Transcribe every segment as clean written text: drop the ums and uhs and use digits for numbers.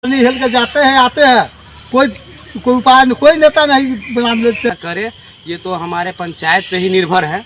हिल के जाते हैं आते हैं, कोई उपाय नहीं, कोई नेता नहीं बनाने से करे। ये तो हमारे पंचायत पे ही निर्भर है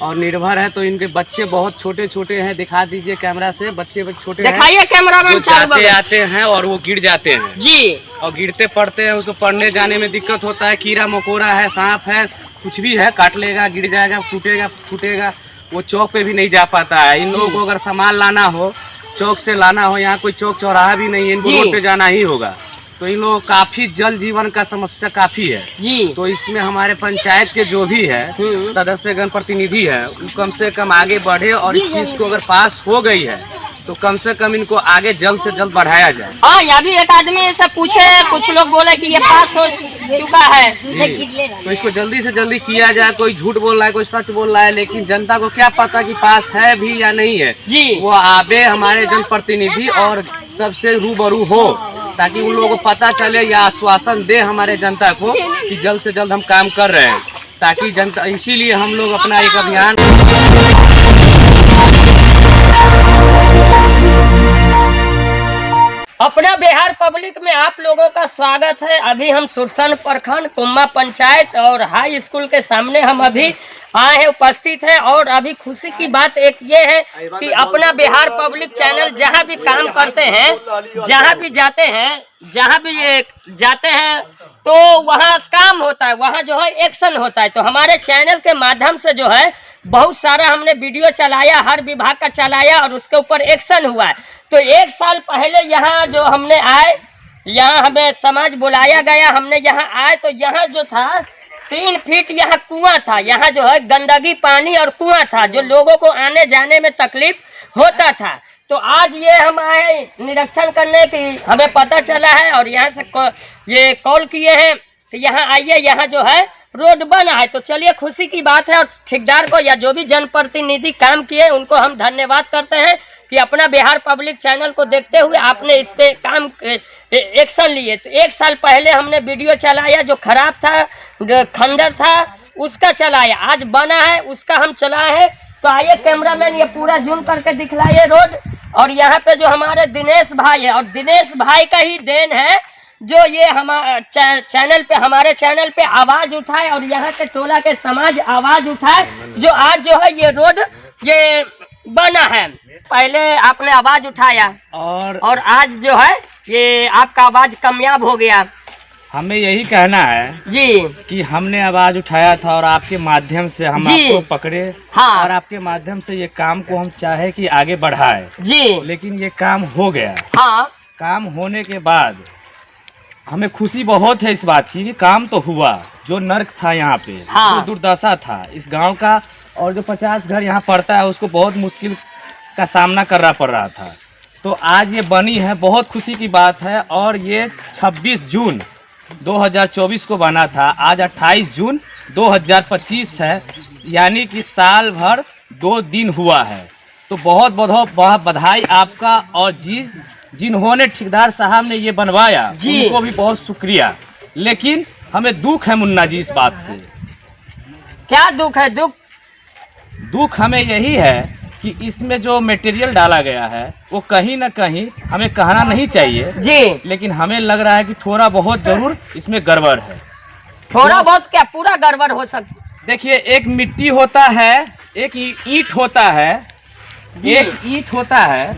और निर्भर है तो इनके बच्चे बहुत छोटे छोटे हैं। दिखा दीजिए कैमरा से, बच्चे छोटे दिखाइए कैमरा में। जाते आते हैं और वो गिर जाते हैं जी, और गिरते पड़ते हैं। उसको पढ़ने जाने में दिक्कत होता है। कीड़ा मकोड़ा है, सांप है, कुछ भी है, काट लेगा, गिर जाएगा, टूटेगा फूटेगा। वो चौक पे भी नहीं जा पाता है। इन लोगों को अगर सामान लाना हो, चौक से लाना हो, यहाँ कोई चौक चौराहा भी नहीं है, इनको रोड पे जाना ही होगा। तो इन लोगों को काफी जल जीवन का समस्या काफी है जी। तो इसमें हमारे पंचायत के जो भी है सदस्यगण प्रतिनिधि है, वो कम से कम आगे बढ़े और इस चीज को अगर पास हो गई है तो कम से कम इनको आगे जल्द से जल्द बढ़ाया जाए। हाँ, यहाँ भी एक आदमी से पूछे, कुछ लोग बोले कि ये पास हो चुका है तो इसको जल्दी से जल्दी किया जाए। कोई झूठ बोल रहा है, कोई सच बोल रहा है, लेकिन जनता को क्या पता कि पास है भी या नहीं है जी। वो आवे हमारे जनप्रतिनिधि और सबसे रूबरू हो, ताकि उन लोगों को पता चले या आश्वासन दे हमारे जनता को कि जल्द से जल्द हम काम कर रहे हैं, ताकि जनता, इसीलिए हम लोग अपना एक अभियान। अपना बिहार पब्लिक में आप लोगों का स्वागत है। अभी हम सुरसन प्रखंड कुम्मा पंचायत और हाई स्कूल के सामने हम अभी आए हैं, उपस्थित हैं। और अभी खुशी की बात एक ये है कि अपना बिहार पब्लिक चैनल जहां भी काम करते हैं, जहां भी जाते हैं तो वहां काम होता है, वहां जो है एक्शन होता है। तो हमारे चैनल के माध्यम से जो है बहुत सारा हमने वीडियो चलाया, हर विभाग का चलाया और उसके ऊपर एक्शन हुआ है। तो एक साल पहले यहाँ जो हमने आए, यहाँ हमें समाज बुलाया गया, हमने यहाँ आए तो यहाँ जो था 3 फीट यहाँ कुआं था, यहाँ जो है गंदगी पानी और कुआं था, जो लोगों को आने जाने में तकलीफ होता था। तो आज ये हम आए निरीक्षण करने की, हमें पता चला है और यहाँ से ये कॉल किए हैं तो यहाँ आइए, यहाँ जो है रोड बना है। तो चलिए, खुशी की बात है। और ठेकेदार को या जो भी जनप्रतिनिधि काम किए उनको हम धन्यवाद करते हैं कि अपना बिहार पब्लिक चैनल को देखते हुए आपने इस पे काम एक्शन लिए। तो एक साल पहले हमने वीडियो चलाया, जो खराब था, खंडर था, उसका चलाया। आज बना है, उसका हम चलाए हैं। तो आइए कैमरामैन, ये पूरा जूम करके दिखलाइए रोड। और यहाँ पे जो हमारे दिनेश भाई है, और दिनेश भाई का ही देन है जो ये हमारे हमारे चैनल पे आवाज उठाए और यहाँ के टोला के समाज आवाज उठाए, जो आज जो है ये रोड ये बना है। पहले आपने आवाज उठाया और आज जो है ये आपका आवाज कामयाब हो गया। हमें यही कहना है जी कि हमने आवाज उठाया था और आपके माध्यम से हम आपको पकड़े। हाँ। और आपके माध्यम से ये काम को हम चाहे कि आगे बढ़ाए जी, लेकिन ये काम हो गया। हाँ, काम होने के बाद हमें खुशी बहुत है इस बात की कि काम तो हुआ। जो नर्क था यहाँ पे, हाँ। जो दुर्दशा था इस गांव का, और जो 50 घर यहाँ पड़ता है उसको बहुत मुश्किल का सामना करना पड़ रहा था। तो आज ये बनी है, बहुत खुशी की बात है। और ये 26 जून 2024 को बना था, आज 28 जून 2025 है, यानी कि साल भर 2 दिन हुआ है। तो बहुत बहुत बधाई आपका। और जिन्होंने ठेकेदार साहब ने ये बनवाया उनको भी बहुत शुक्रिया। लेकिन हमें दुख है मुन्ना जी इस बात से। क्या दुख है? दुख हमें यही है कि इसमें जो मटेरियल डाला गया है वो कहीं ना कहीं हमें कहना नहीं चाहिए जी, लेकिन हमें लग रहा है कि थोड़ा बहुत जरूर इसमें गड़बड़ है। थोड़ा बहुत क्या, पूरा गड़बड़ हो सकता। देखिए, एक मिट्टी होता है, एक ईंट होता है, एक ईंट होता है,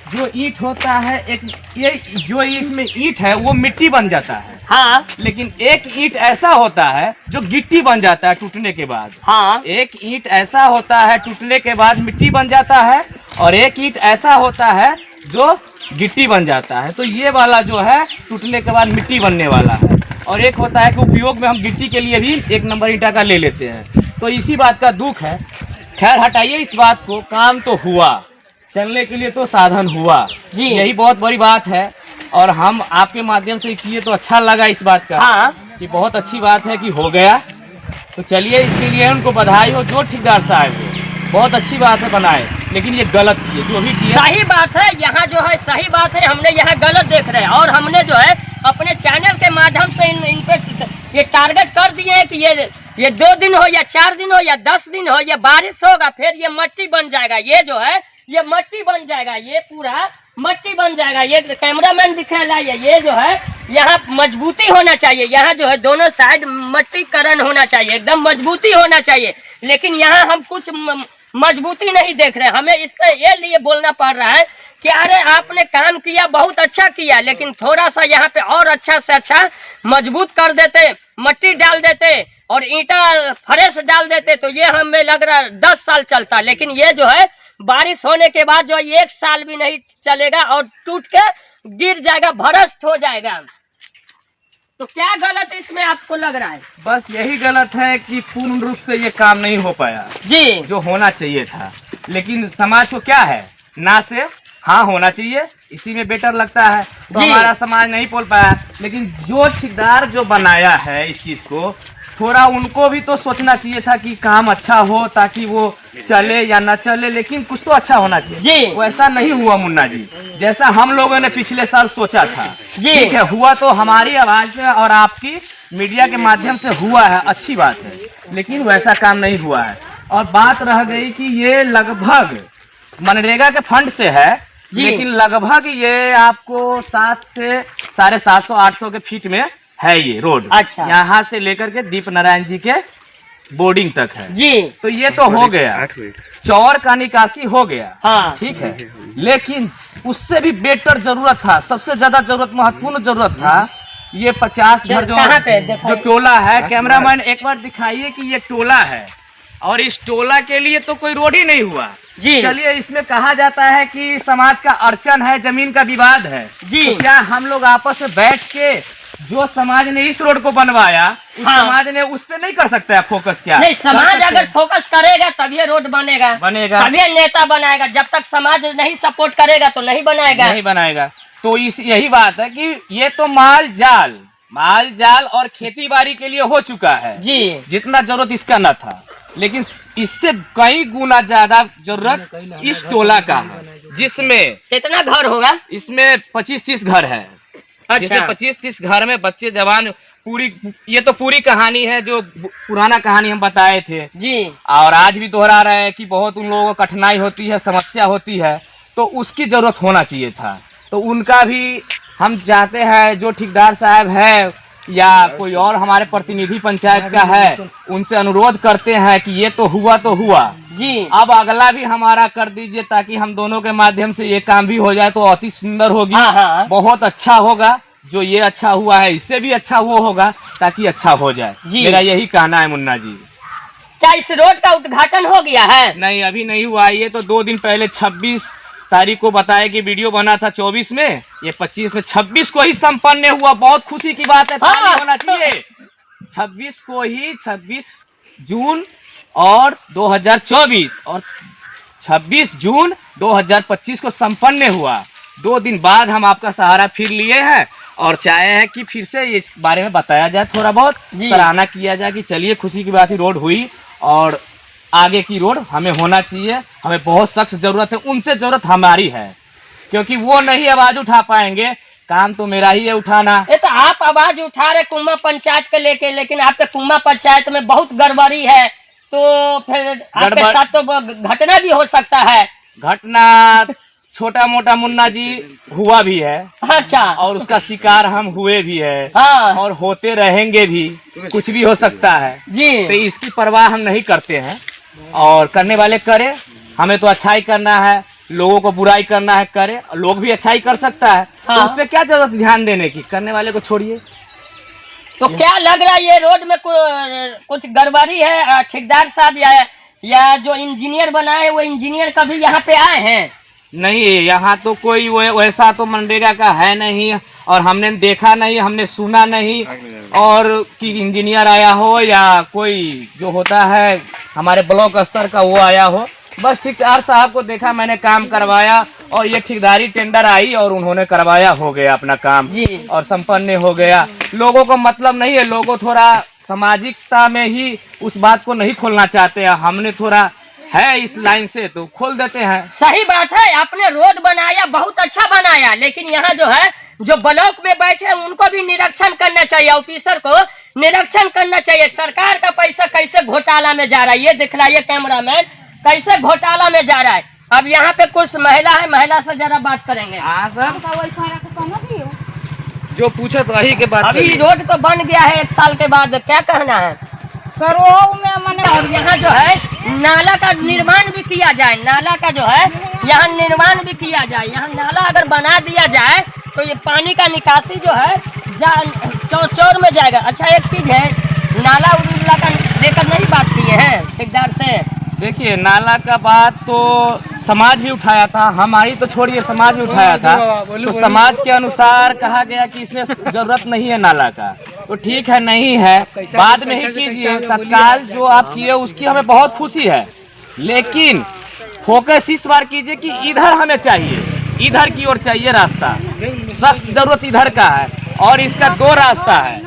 जो ईंट होता है, एक ये जो इसमें ईंट है वो मिट्टी बन जाता है। हाँ। लेकिन एक ईंट ऐसा होता है जो गिट्टी बन जाता है टूटने के बाद। हाँ। एक ईंट ऐसा होता है टूटने के बाद मिट्टी बन जाता है, और एक ईंट ऐसा होता है जो गिट्टी बन जाता है। तो ये वाला जो है टूटने के बाद मिट्टी बनने वाला है, और एक होता है कि उपयोग में हम गिट्टी के लिए भी 1 नंबर ईंटा का ले लेते हैं। तो इसी बात का दुख है। खैर, हटाइए इस बात को, काम तो हुआ, चलने के लिए तो साधन हुआ जी, यही बहुत बड़ी बात है। और हम आपके माध्यम से किए तो अच्छा लगा इस बात का। हाँ। कि बहुत अच्छी बात है कि हो गया। तो चलिए, इसके लिए उनको बधाई हो जो ठेकेदार साहब को, बहुत अच्छी बात है बनाए, लेकिन ये गलत किए जो भी किया। सही बात है, यहाँ जो है सही बात है, हमने यहाँ गलत देख रहे हैं। और हमने जो है अपने चैनल के माध्यम से इन पे ये टारगेट कर दिए हैं कि ये 2 दिन हो या 4 दिन हो या 10 दिन हो, ये बारिश होगा, फिर ये मट्टी बन जाएगा। ये जो है ये मट्टी बन जाएगा, ये पूरा मट्टी बन जाएगा। ये कैमरामैन दिखा ये जो है यहाँ मजबूती होना चाहिए, यहाँ जो है दोनों साइड मट्टीकरण होना चाहिए, एकदम मजबूती होना चाहिए। लेकिन यहाँ हम कुछ मजबूती नहीं देख रहे। हमें इस पर ये लिए बोलना पड़ रहा है कि अरे आपने काम किया, बहुत अच्छा किया, लेकिन थोड़ा सा यहाँ पे और अच्छा से अच्छा मजबूत कर देते, मट्टी डाल देते और ईंटा फ्रेश डाल देते तो ये हमें लग रहा है 10 साल चलता। लेकिन ये जो है बारिश होने के बाद जो 1 साल भी नहीं चलेगा और टूट के गिर जाएगा, भरष्ट हो जाएगा। तो क्या गलत इसमें आपको लग रहा है? बस यही गलत है कि पूर्ण रूप से ये काम नहीं हो पाया जी, जो होना चाहिए था। लेकिन समाज को क्या है, ना से हाँ होना चाहिए, इसी में बेटर लगता है। तो जी। हमारा समाज नहीं बोल पाया। लेकिन जो ठेकेदार जो बनाया है इस चीज को, थोड़ा उनको भी तो सोचना चाहिए था कि काम अच्छा हो ताकि वो चले या ना चले, लेकिन कुछ तो अच्छा होना चाहिए जी। वैसा नहीं हुआ मुन्ना जी, जैसा हम लोगों ने पिछले साल सोचा था। जी। ठीक है, हुआ तो हमारी आवाज में और आपकी मीडिया के माध्यम से हुआ है, अच्छी बात है, लेकिन वैसा काम नहीं हुआ है। और बात रह गई कि ये लगभग मनरेगा के फंड से है, लेकिन लगभग ये आपको 7 से 750 800 के फीट में है ये रोड। अच्छा। यहाँ से लेकर के दीप नारायण जी के बोर्डिंग तक है जी। तो ये तो हो गया, चौर का निकासी हो गया। हाँ। ठीक है, लेकिन उससे भी बेटर जरूरत था, सबसे ज्यादा जरूरत, महत्वपूर्ण जरूरत था ये 50 घर जो टोला है। कैमरामैन एक बार दिखाइए कि ये टोला है और इस टोला के लिए तो कोई रोड ही नहीं हुआ जी। चलिए, इसमें कहा जाता है कि समाज का अड़चन है, जमीन का विवाद है जी। तो क्या हम लोग आपस में बैठ के जो समाज ने इस रोड को बनवाया उस समाज ने उस पे नहीं कर सकता है फोकस? क्या नहीं, समाज अगर फोकस करेगा तब ये रोड बनेगा, तब ये नेता बनाएगा। जब तक समाज नहीं सपोर्ट करेगा तो नहीं बनाएगा। तो इस यही बात है कि ये तो माल जाल और खेती बाड़ी के लिए हो चुका है जी, जितना जरूरत इसका न था, लेकिन इससे कई गुना ज्यादा जरूरत इस टोला का है, जिसमें कितना घर होगा? इसमें 25-30 घर है। जैसे 25-30 घर में बच्चे जवान, ये तो पूरी कहानी है जो पुराना कहानी हम बताए थे जी। और आज भी दोहरा रहे हैं कि बहुत उन लोगों को कठिनाई होती है, समस्या होती है, तो उसकी जरूरत होना चाहिए था। तो उनका भी हम चाहते हैं, जो ठेकेदार साहब है या कोई और हमारे प्रतिनिधि पंचायत का है, उनसे अनुरोध करते हैं कि ये तो हुआ जी, अब अगला भी हमारा कर दीजिए ताकि हम दोनों के माध्यम से ये काम भी हो जाए तो अति सुंदर होगी। हाँ। बहुत अच्छा होगा, जो ये अच्छा हुआ है इससे भी अच्छा वो होगा ताकि अच्छा हो जाए जी। मेरा यही कहना है मुन्ना जी। क्या इस रोड का उद्घाटन हो गया है? नहीं, अभी नहीं हुआ। ये तो 2 दिन पहले 26 तारीख को बताया कि वीडियो बना था 24 में, ये 25 में, 26 को ही संपन्न हुआ। बहुत खुशी की बात है, ताली होना चाहिए। 26 को ही, 26 जून और 2024 और 26 जून 2025 को संपन्न हुआ। 2 दिन बाद हम आपका सहारा फिर लिए हैं और चाहे हैं कि फिर से इस बारे में बताया जाए, थोड़ा बहुत सराहना किया जाए कि चलिए खुशी की बात ही, रोड हुई और आगे की रोड हमें होना चाहिए। हमें बहुत सख्त जरूरत है, उनसे जरूरत हमारी है क्योंकि वो नहीं आवाज उठा पाएंगे, काम तो मेरा ही है उठाना। ये तो आप आवाज उठा रहे कुम्मा पंचायत के लेके, लेकिन आपके कुम्मा पंचायत में बहुत गड़बड़ी है, तो फिर आपके साथ तो घटना भी हो सकता है। घटना छोटा मोटा मुन्ना जी हुआ भी है। अच्छा। और उसका शिकार हम हुए भी है। हाँ। और होते रहेंगे भी, कुछ भी हो सकता है जी। तो इसकी परवाह हम नहीं करते हैं और करने वाले करे। हमें तो अच्छाई करना है, लोगों को बुराई करना है करे, लोग भी अच्छाई कर सकता है। हाँ। तो उसमें क्या जरूरत ध्यान देने की, करने वाले को छोड़िए। तो क्या लग रहा है ये रोड में कुछ गड़बड़ी है? ठेकेदार साहब या जो इंजीनियर बनाए वो इंजीनियर कभी यहाँ पे आए हैं? नहीं, यहाँ तो कोई वैसा तो मनरेगा का है नहीं और हमने देखा नहीं, हमने सुना नहीं और कि इंजीनियर आया हो या कोई जो होता है हमारे ब्लॉक स्तर का वो आया हो। बस ठेकेदार साहब को देखा, मैंने काम करवाया और ये ठेकेदारी टेंडर आई और उन्होंने करवाया, हो गया अपना काम जी। और संपन्न हो गया। लोगों को मतलब नहीं है, लोगों थोड़ा सामाजिकता में ही उस बात को नहीं खोलना चाहते हैं। हमने थोड़ा है इस लाइन से तो खोल देते हैं। सही बात है, आपने रोड बनाया, बहुत अच्छा बनाया, लेकिन यहाँ जो है जो ब्लॉक में बैठे हैं उनको भी निरीक्षण करना चाहिए, ऑफिसर को निरीक्षण करना चाहिए। सरकार का पैसा कैसे घोटाला में जा रहा है ये दिखलाइए कैमरामैन, कैसे घोटाला में जा रहा है। अब यहाँ पे कुछ महिला है, महिला से जरा बात करेंगे। हाँ सर, जो पूछो तो वही के बात अभी करिए। रोड तो बन गया है 1 साल के बाद, क्या कहना है सर? वो में मैंने और यहाँ जो है नाला का निर्माण भी किया जाए, नाला का जो है यहाँ निर्माण भी किया जाए। यहाँ नाला अगर बना दिया जाए तो ये पानी का निकासी जो है चौर में जाएगा। अच्छा एक चीज है, नाला उला का लेकर नहीं बात किए हैं ठेकेदार से? देखिए, नाला का बात तो समाज भी उठाया था, हमारी तो छोड़िए, समाज भी उठाया था। तो समाज के अनुसार कहा गया कि इसमें जरूरत नहीं है नाला का, तो ठीक है, नहीं है, बाद में ही कीजिए। तत्काल जो आप किए उसकी हमें बहुत खुशी है, लेकिन फोकस इस बार कीजिए कि इधर हमें चाहिए, इधर की ओर चाहिए रास्ता। सख्त जरूरत इधर का है और इसका 2 रास्ता है,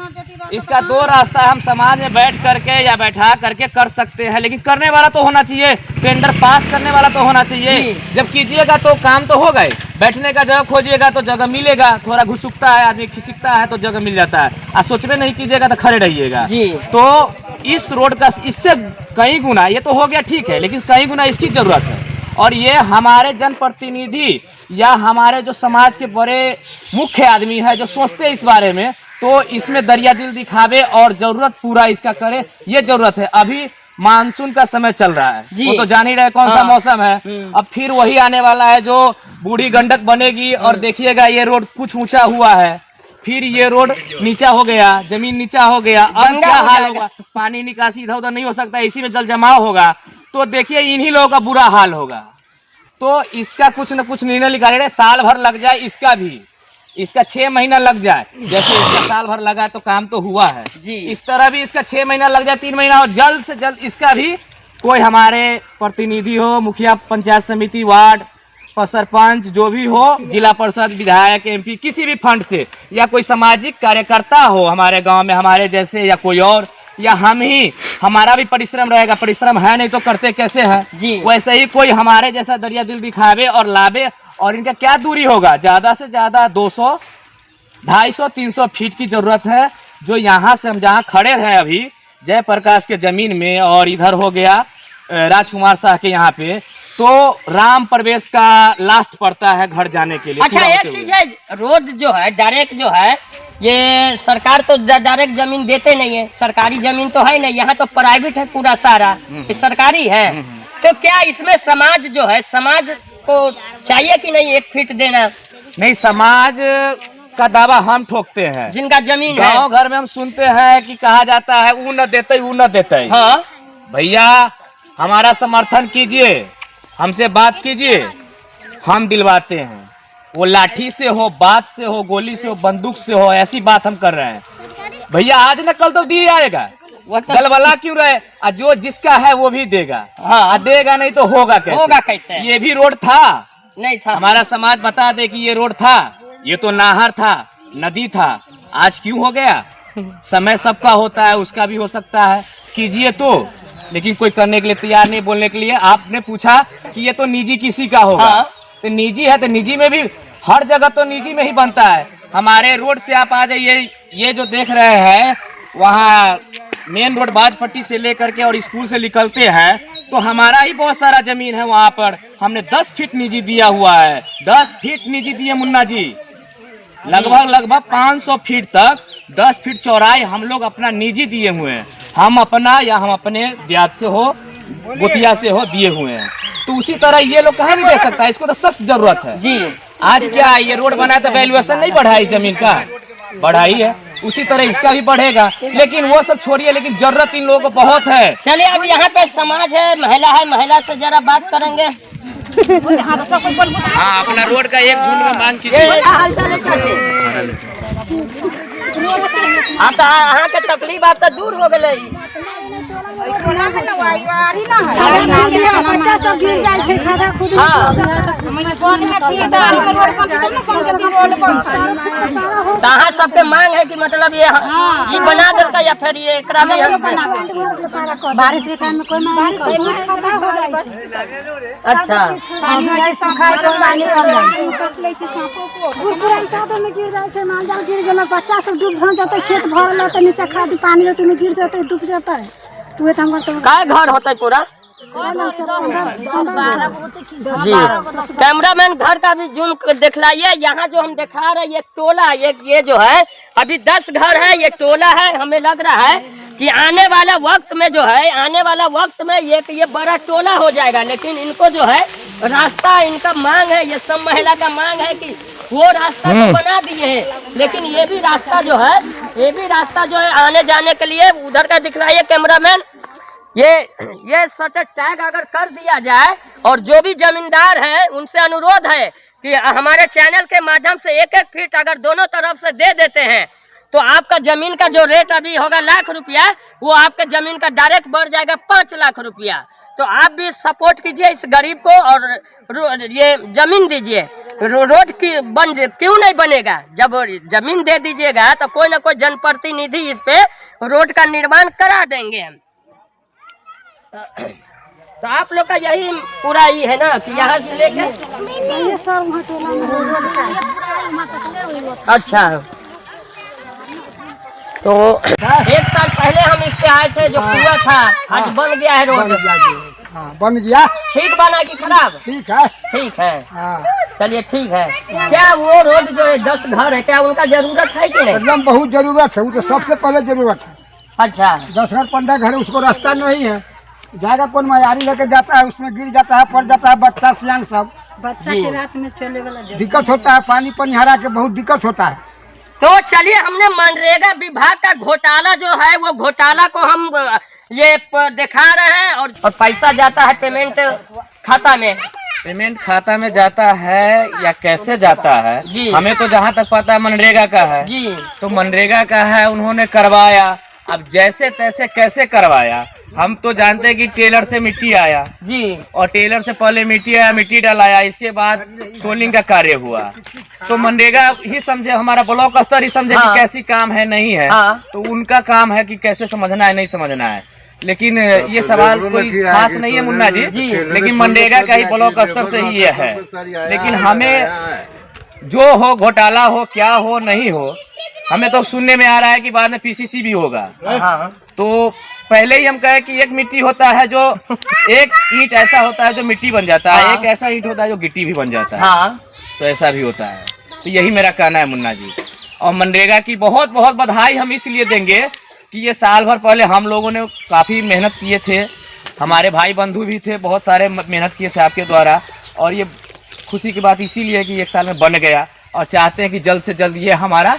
इसका 2 रास्ता हम समाज में बैठ करके या बैठा करके कर सकते हैं, लेकिन करने वाला तो होना चाहिए, टेंडर पास करने वाला तो होना चाहिए। जब कीजिएगा तो काम तो होगा ही, बैठने का जगह खोजिएगा तो जगह मिलेगा। थोड़ा घुसुकता है आदमी, खिसकता है तो जगह मिल जाता है, और सोचबे नहीं कीजिएगा तो खड़े रहिएगा। तो इस रोड का इससे कई गुना, ये तो हो गया ठीक है, लेकिन कई गुना इसकी जरूरत है। और ये हमारे जनप्रतिनिधि या हमारे जो समाज के बड़े मुख्य आदमी है जो सोचते हैं इस बारे में, तो इसमें दरिया दिल दिखावे और जरूरत पूरा इसका करे, ये जरूरत है। अभी मानसून का समय चल रहा है, वो तो जान ही रहे कौन सा मौसम है। अब फिर वही आने वाला है जो बूढ़ी गंडक बनेगी, और देखिएगा ये रोड कुछ ऊंचा हुआ है, फिर ये रोड नीचा हो गया, जमीन नीचा हो गया, अब क्या हाल होगा? पानी निकासी इधर उधर नहीं हो सकता, इसी में जल जमाव होगा, तो देखिए इन्हीं लोगों का बुरा हाल होगा। तो इसका कुछ न कुछ निर्णय निकाले रहे, साल भर लग जाए इसका भी, इसका 6 महीना लग जाए, जैसे इसका साल भर लगा तो काम तो हुआ है जी, इस तरह भी इसका 6 महीना लग जाए, 3 महीना हो, जल्द से जल्द इसका भी कोई हमारे प्रतिनिधि हो, मुखिया पंचायत समिति, वार्ड सरपंच, जो भी हो, जिला परिषद, विधायक, MP, किसी भी फंड से, या कोई सामाजिक कार्यकर्ता हो हमारे गांव में हमारे जैसे, या कोई और, या हम ही, हमारा भी परिश्रम रहेगा, परिश्रम है नहीं तो करते कैसे हैं जी, वैसे ही कोई हमारे जैसा दरिया दिल दिखावे और लावे। और इनका क्या दूरी होगा, ज्यादा से ज्यादा 200, 250, 300 फीट की जरूरत है, जो यहाँ से हम जहाँ खड़े हैं अभी जयप्रकाश के जमीन में, और इधर हो गया राजकुमार शाह के यहाँ पे, तो राम प्रवेश का लास्ट पड़ता है घर जाने के लिए। अच्छा एक चीज है, रोड जो है डायरेक्ट जो है, ये सरकार तो डायरेक्ट जमीन देते नहीं है, सरकारी जमीन तो है नहीं, यहाँ तो प्राइवेट है पूरा सारा, सरकारी है। तो क्या इसमें समाज जो है, समाज को चाहिए कि नहीं 1 फीट देना? नहीं, समाज का दावा हम ठोकते हैं, जिनका जमीन है। गाँव घर में हम सुनते हैं कि कहा जाता है वो न देते, वो न देते। हाँ भैया, हमारा समर्थन कीजिए, हमसे बात कीजिए, हम दिलवाते हैं। वो लाठी से हो, बात से हो, गोली से हो, बंदूक से हो, ऐसी बात हम कर रहे हैं भैया। आज न कल तो दिया जाएगा, गलबला क्यों रहे? जो जिसका है वो भी देगा। हाँ, देगा नहीं तो होगा कैसे? होगा कैसे? ये भी रोड था, नहीं था? हमारा हमारा समाज बता दे कि ये रोड था, ये तो नहर था, नदी था, आज क्यों हो गया? समय सबका होता है, उसका भी हो सकता है, कीजिए तो, लेकिन कोई करने के लिए तैयार नहीं, बोलने के लिए। आपने पूछा कि ये तो निजी किसी का होगा। हाँ। तो निजी है तो निजी में भी, हर जगह तो निजी में ही बनता है। हमारे रोड से आप आ जाइए, ये जो देख रहे हैं वहाँ मेन रोड बाजपट्टी से लेकर के और स्कूल से निकलते हैं, तो हमारा ही बहुत सारा जमीन है वहाँ पर, हमने 10 फीट निजी दिया हुआ है, 10 फीट निजी दिए मुन्ना जी, लगभग 500 फीट तक 10 फीट चौड़ाई हम लोग अपना निजी दिए हुए हैं। हम अपना या हम अपने ब्याज से हो, गुतिया से हो, दिए हुए हैं। तो उसी तरह ये लोग कहाँ नहीं दे सकता, इसको तो सख्त जरूरत है जी। आज क्या ये रोड बनाया तो वैल्यूएशन नहीं बढ़ा जमीन का, बढ़ाई है, उसी तरह इसका भी बढ़ेगा। लेकिन वो सब छोड़िए, लेकिन जरूरत इन लोगों को बहुत है। चलिए अब यहाँ पे समाज है, महिला से जरा बात करेंगे। हाँ, अपना रोड का एक झुंड में मांग कीजिए। हाल चाल है चाची? आप तो अहाँ के तकलीफ आप तो दूर हो गए। बच्चा सब गिर जाए छे, खादा खुद कहाँ सबके मांग है कि मतलब ये बना देता या फिर ये एकरा में बारिश के टाइम में कोई मांग नहीं। अच्छा गिर जाए छे, माल जाल गिर गेल, बच्चा सब डूब जाते, खेत भरल तो नीचे खाद पानी में गिर जाते, डूब जाता है। का घर होता है पूरा जी कैमरामैन घर का भी जूम दिखलाइए। यहाँ जो हम दिखा रहे हैं ये टोला, ये जो है अभी 10 घर है, ये टोला है। हमें लग रहा है कि आने वाला वक्त में जो है, आने वाला वक्त में ये बड़ा टोला हो जाएगा। लेकिन इनको जो है रास्ता, इनका मांग है, ये सब महिला का मांग है कि वो रास्ता तो बना दिए हैं, लेकिन ये भी रास्ता जो है आने जाने के लिए उधर का दिखलाइए कैमरामैन। ये सटर टैग अगर कर दिया जाए और जो भी जमींदार है उनसे अनुरोध है कि हमारे चैनल के माध्यम से 1-1 फीट अगर दोनों तरफ से दे देते हैं तो आपका जमीन का जो रेट अभी होगा ₹1,00,000, वो आपके जमीन का डायरेक्ट बढ़ जाएगा ₹5,00,000। तो आप भी सपोर्ट कीजिए इस गरीब को और ये जमीन दीजिए। रोड की क्यों नहीं बनेगा? जब जमीन दे दीजिएगा तो कोई ना कोई जनप्रतिनिधि इस पे रोड का निर्माण करा देंगे हम। तो आप लोग का यही पूरा ही है ना कि यहाँ से लेके अच्छा। तो 1 साल पहले हम इस पे आए थे, जो कुआं था आज बन गया है रोड। हाँ, बन गया। ठीक बना कि खराब? ठीक है। ठीक है, हाँ। चलिए ठीक है। क्या वो रोड जो है 10 घर है, क्या उनका जरूरत है कि नहीं? एकदम बहुत जरूरत है, वो तो सबसे पहले जरूरत है। अच्छा 10 घर 15 घर है, उसको रास्ता नहीं है, जाएगा कौन? मयारी लेके जाता है, उसमें गिर जाता है, पड़ जाता है बच्चा सियान सब। बच्चा के रात में चले वाला दिक्कत होता है, पानी हरा के बहुत दिक्कत होता है। तो चलिए, हमने मनरेगा विभाग का घोटाला जो है वो घोटाला को हम ये दिखा रहे हैं और पैसा जाता है पेमेंट खाता में। पेमेंट खाता में जाता है या कैसे जाता है जी, हमें तो जहाँ तक पता है मनरेगा का है जी। तो मनरेगा का है, उन्होंने करवाया। अब जैसे तैसे कैसे करवाया, हम तो जानते हैं कि टेलर से मिट्टी आया जी, और टेलर से पहले मिट्टी आया, मिट्टी डलाया, इसके बाद सोलिंग का कार्य हुआ। तो मनरेगा ही समझे, हमारा ब्लॉक स्तर ही समझे कि कैसी काम है नहीं है। तो उनका काम है कि कैसे समझना है नहीं समझना है। लेकिन ये सवाल कोई खास नहीं है मुन्ना जी, लेकिन मनरेगा का ही ब्लॉक स्तर से ही ये है। लेकिन हमें जो हो, घोटाला हो, क्या हो नहीं हो, हमें तो सुनने में आ रहा है कि बाद में पीसीसी भी होगा। तो पहले ही हम कहे कि एक मिट्टी होता है जो एक ईंट ऐसा होता है जो मिट्टी बन जाता है, एक ऐसा ईंट होता है जो गिट्टी भी बन जाता है। तो ऐसा भी होता है। तो यही मेरा कहना है मुन्ना जी। और मनरेगा की बहुत बहुत बधाई हम इसलिए देंगे कि ये साल भर पहले हम लोगों ने काफ़ी मेहनत किए थे, हमारे भाई बंधु भी थे, बहुत सारे मेहनत किए थे आपके द्वारा। और ये खुशी की बात इसीलिए कि 1 साल में बन गया और चाहते हैं कि जल्द से जल्द ये हमारा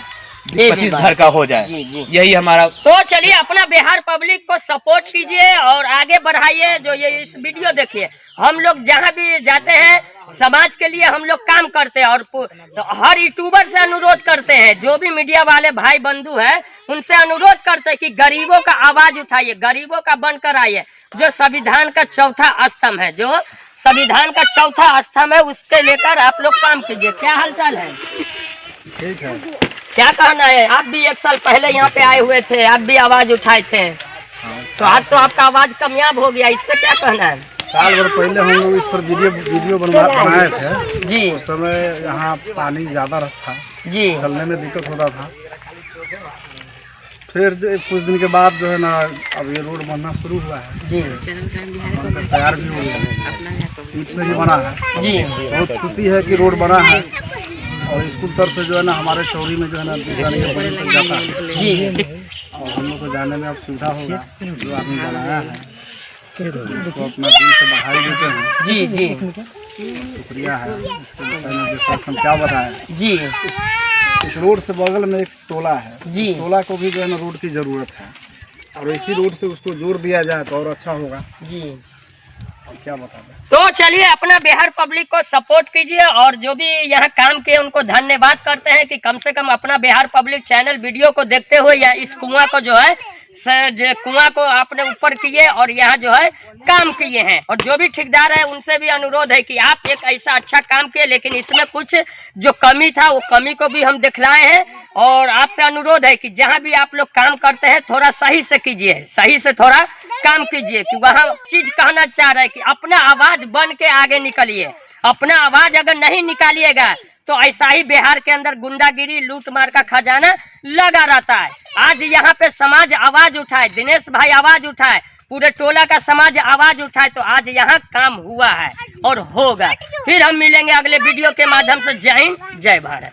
25 घर का हो जाए। यही हमारा। तो चलिए, अपना बिहार पब्लिक को सपोर्ट कीजिए और आगे बढ़ाइए। जो ये इस वीडियो देखिए, हम लोग जहाँ भी जाते हैं समाज के लिए हम लोग काम करते हैं और तो हर यूट्यूबर से अनुरोध करते हैं, जो भी मीडिया वाले भाई बंधु हैं उनसे अनुरोध करते हैं कि गरीबों का आवाज उठाइए, गरीबों का बनकर आइए। जो संविधान का चौथा स्तंभ है, जो संविधान का चौथा स्तंभ है, उसके लेकर आप लोग काम कीजिए। क्या हालचाल है? ठीक है। क्या कहना है? आप भी 1 साल पहले यहाँ पे आए हुए थे, आप भी आवाज उठाए थे, तो आज तो आपका आवाज कामयाब हो गया, इस पे क्या कहना है? साल भर पहले हम लोग इस पर वीडियो बनाए थे जी। उस समय यहाँ पानी ज़्यादा था जी, चलने में दिक्कत होता था। फिर कुछ दिन के बाद जो है ना, अब ये रोड बनना शुरू हुआ है जी, तैयार भी हो गया है, ईंट से ही बना है जी। बहुत खुशी है कि रोड बना है। और स्कूल तरफ से जो है ना हमारे चौरी में जो है ना तक जाता है जी, और हम लोग को जाने में अब सुविधा होगा। जो आदमी बनाया है उसको अपना दिल से बधाई देते हैं। जी जी, शुक्रिया है। इसके विषय में जैसा हम क्या बताएं जी। इस रोड से बगल में एक टोला है जी। टोला को भी जो है ना रोड की ज़रूरत है और इसी रोड से उसको जोड़ दिया जाए तो और अच्छा होगा जी। और क्या बता दें। तो चलिए, अपना बिहार पब्लिक को सपोर्ट कीजिए और जो भी यहाँ काम किए उनको धन्यवाद करते हैं कि कम से कम अपना बिहार पब्लिक चैनल वीडियो को देखते हुए या इस कुआं को जो है कुआं को आपने ऊपर किए और यहाँ जो है काम किए हैं। और जो भी ठेकेदार है उनसे भी अनुरोध है कि आप एक ऐसा अच्छा काम किए, लेकिन इसमें कुछ जो कमी था वो कमी को भी हम दिखलाए हैं। और आपसे अनुरोध है कि जहाँ भी आप लोग काम करते हैं थोड़ा सही से कीजिए, सही से थोड़ा काम कीजिए। कि वहाँ चीज कहना चाह रहे हैं कि अपना आवाज बन के आगे निकलिए। अपना आवाज अगर नहीं निकालिएगा तो ऐसा ही बिहार के अंदर गुंडागिरी, लूट मार का खजाना लगा रहता है। आज यहाँ पे समाज आवाज उठाए, दिनेश भाई आवाज उठाए, पूरे टोला का समाज आवाज उठाए, तो आज यहाँ काम हुआ है और होगा। फिर हम मिलेंगे अगले वीडियो के माध्यम से। जय हिंद, जय भारत।